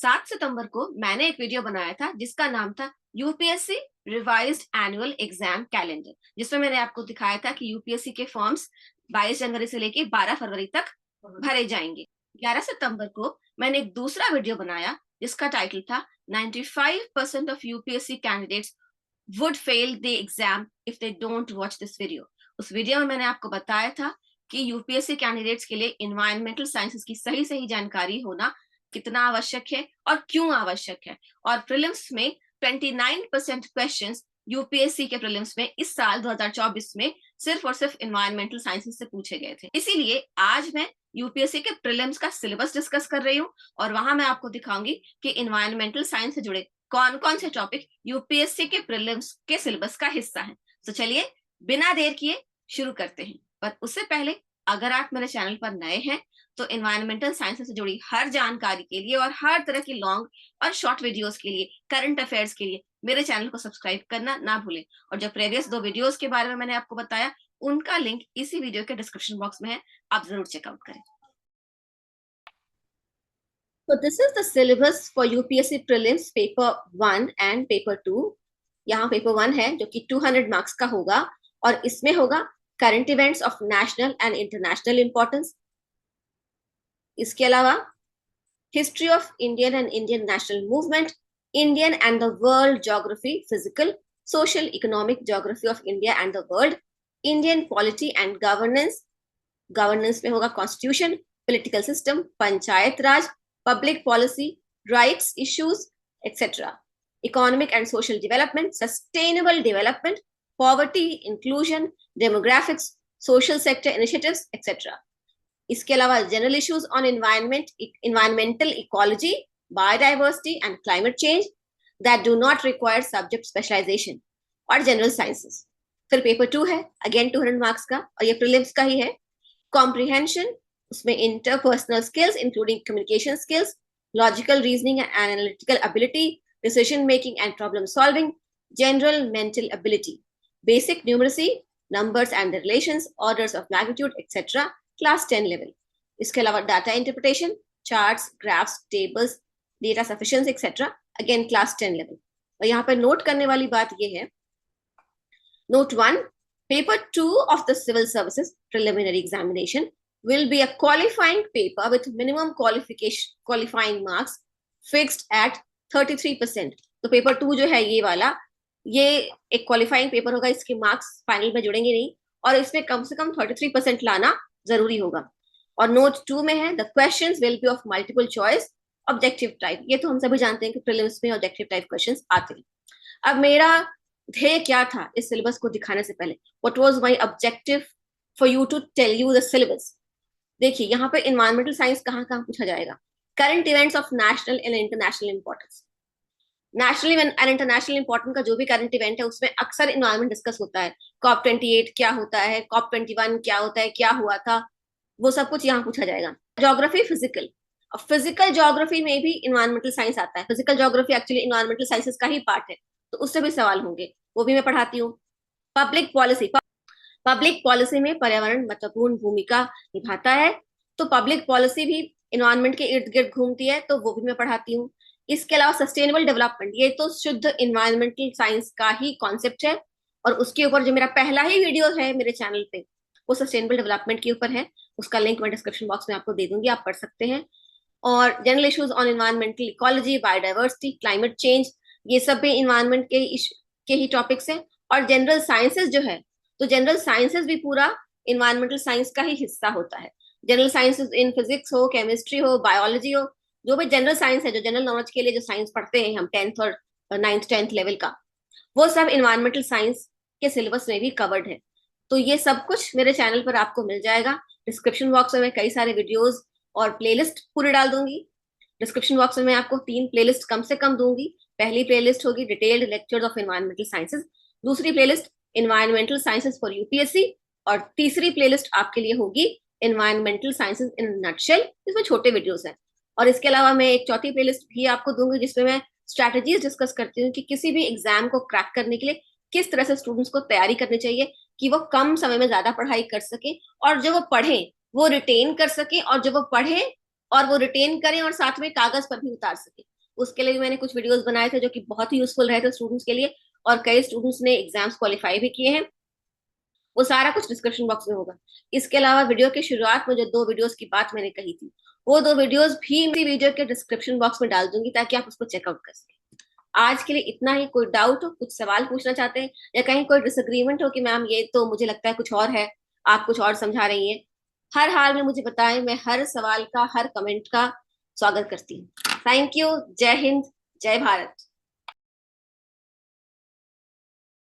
7 सितंबर को मैंने एक वीडियो बनाया था जिसका नाम था UPSC revised annual exam calendar, जिसमें मैंने आपको दिखाया था कि यूपीएससी के फॉर्म्स 22 जनवरी से लेके 12 फरवरी तक भरे जाएंगे। 11 सितंबर को मैंने एक दूसरा वीडियो बनाया जिसका टाइटल था 95% of UPSC candidates would fail the exam if they don't watch this video। उस वीडियो में मैंने आपको बताया था कि यूपीएससी कैंडिडेट्स के लिए इन्वायरमेंटल साइंसेस की सही सही जानकारी होना कितना आवश्यक है और क्यों आवश्यक है। और प्रीलिम्स में 29% क्वेश्चंस यूपीएससी के प्रीलिम्स में इस साल 2024 में सिर्फ और सिर्फ इन्वायरमेंटल साइंसेस से पूछे गए थे। इसीलिए आज मैं यूपीएससी के प्रीलिम्स का सिलेबस डिस्कस कर रही हूँ और वहां मैं आपको दिखाऊंगी कि इन्वायरमेंटल साइंस से जुड़े कौन कौन से टॉपिक यूपीएससी के प्रीलिम्स के सिलेबस का हिस्सा है। तो चलिए बिना देर किए शुरू करते हैं। पर उससे पहले अगर आप मेरे चैनल पर नए हैं तो इन्वायरमेंटल साइंस से जुड़ी हर जानकारी के लिए और हर तरह की लॉन्ग और शॉर्ट वीडियोस के लिए, करंट अफेयर्स के लिए मेरे चैनल को सब्सक्राइब करना ना भूलें। और जो प्रीवियस 2 वीडियोस के बारे में मैंने आपको बताया उनका लिंक इसी वीडियो के डिस्क्रिप्शन बॉक्स में है, आप जरूर चेकआउट करें। So this is the syllabus for UPSC prelims paper 1 and paper 2। यहाँ पेपर 1 है जो कि 200 मार्क्स का होगा और इसमें होगा current events of national and international importance. इसके अलावा history of Indian and Indian national movement, Indian and the world geography, physical social economic geography of India and the world, Indian polity and governance. Governance में होगा constitution, political system, panchayat Raj, public policy, rights issues, etc. Economic and social development, sustainable development, poverty, inclusion, demographics, social sector initiatives, etc. इसके अलावा general issues on environment, environmental ecology, biodiversity and climate change that do not require subject specialization और general sciences। फिर paper 2 है, again 200 marks का और ये prelims का ही है। comprehension, उसमें interpersonal skills including communication skills, logical reasoning and analytical ability, decision making and problem solving, general mental ability, basic numeracy, numbers and their relations, orders of magnitude, etc. class 10 level। इसके अलावा data interpretation, charts, graphs, tables, data sufficiency, etc. again class 10 level। और यहाँ पर note करने वाली बात ये है, note 1, paper 2 of the civil services preliminary examination will be a qualifying paper with minimum qualifying marks fixed at 33%। तो paper 2 जो है ये वाला, ये एक क्वालिफाइंग पेपर होगा, इसके मार्क्स फाइनल में जुड़ेंगे नहीं और इसमें कम से कम 33% लाना जरूरी होगा। और नोट 2 में है the questions will be of multiple choice objective type. ये तो हम सभी जानते हैं कि प्रीलिम्स में ऑब्जेक्टिव टाइप क्वेश्चंस आते हैं। अब मेरा ध्येय क्या था इस सिलेबस को दिखाने से पहले, what was my objective for you to tell you the syllabus. देखिए यहाँ पे इन्वायरमेंटल साइंस कहाँ कहाँ पूछा जाएगा, current events of national and international importance. National and international important का जो भी करंट इवेंट है उसमें अक्सर इन्वायरमेंट डिस्कस होता है। COP 28 क्या होता है, COP 21 क्या होता है, क्या हुआ था, वो सब कुछ यहाँ पूछा जाएगा। ज्योग्राफी, फिजिकल, और फिजिकल ज्योग्राफी में भी इन्वायरमेंटल साइंस आता है। Physical geography actually environmental sciences का ही पार्ट है, तो उससे भी सवाल होंगे, वो भी मैं पढ़ाती हूँ। पब्लिक पॉलिसी, पब्लिक पॉलिसी में पर्यावरण महत्वपूर्ण भूमिका निभाता है, तो पब्लिक पॉलिसी भी इन्वायरमेंट के इर्द गिर्द घूमती है, तो वो भी मैं पढ़ाती हूँ। इसके अलावा सस्टेनेबल डेवलपमेंट, ये तो शुद्ध इन्वायरमेंटल साइंस का ही कॉन्सेप्ट है और उसके ऊपर जो मेरा पहला ही वीडियो है मेरे चैनल पे वो सस्टेनेबल डेवलपमेंट के ऊपर है, उसका लिंक मैं डिस्क्रिप्शन बॉक्स में आपको दे दूंगी, आप पढ़ सकते हैं। और general issues on environmental ecology, biodiversity, climate change, ये सब भी इन्वायरमेंट के ही टॉपिक्स हैं। और जनरल साइंसेस जो है, तो जनरल साइंसेस भी पूरा इन्वायरमेंटल साइंस का ही हिस्सा होता है। जनरल साइंसेस इन फिजिक्स हो, केमिस्ट्री हो, बायोलॉजी हो, जो भी जनरल साइंस है, जो जनरल नॉलेज के लिए जो साइंस पढ़ते हैं हम 10th और 9th 10th लेवल का, वो सब इन्वायरमेंटल साइंस के सिलेबस में भी कवर्ड है। तो ये सब कुछ मेरे चैनल पर आपको मिल जाएगा। डिस्क्रिप्शन बॉक्स में मैं कई सारे वीडियोस और प्लेलिस्ट पूरे डाल दूंगी। डिस्क्रिप्शन बॉक्स में मैं आपको 3 प्लेलिस्ट कम से कम दूंगी। पहली प्लेलिस्ट होगी detailed lectures of environmental sciences, दूसरी playlist environmental sciences for UPSC, और तीसरी प्लेलिस्ट आपके लिए होगी इन्वायरमेंटल साइंसेस इन नटशेल, इसमें छोटे वीडियोस हैं। और इसके अलावा मैं एक चौथी प्लेलिस्ट भी आपको दूंगी जिसमें मैं स्ट्रैटेजीज डिस्कस करती हूँ कि किसी भी एग्जाम को क्रैक करने के लिए किस तरह से स्टूडेंट्स को तैयारी करनी चाहिए कि वो कम समय में ज्यादा पढ़ाई कर सके, और जो वो पढ़े वो रिटेन कर सके, और जो वो पढ़े और वो रिटेन करें और साथ में कागज पर भी उतार सके। उसके लिए भी मैंने कुछ वीडियोस बनाए थे जो कि बहुत ही यूजफुल रहे थे स्टूडेंट्स के लिए, और कई स्टूडेंट्स ने एग्जाम्स क्वालिफाई भी किए हैं। वो सारा कुछ डिस्क्रिप्शन बॉक्स में होगा। इसके अलावा वीडियो की शुरुआत में जो 2 वीडियोस की बात मैंने कही थी, वो 2 वीडियोस भी मेरी वीडियो के डिस्क्रिप्शन बॉक्स में डाल दूंगी ताकि आप उसको चेकआउट कर सकें। आज के लिए इतना ही। कोई डाउट हो, कुछ सवाल पूछना चाहते हैं, या कहीं कोई डिसएग्रीमेंट हो कि मैम ये तो मुझे लगता है कुछ और है, आप कुछ और समझा रही हैं, हर हाल में मुझे बताएं। मैं हर सवाल का, हर कमेंट का स्वागत करती हूँ। Thank you. जय हिंद, जय भारत।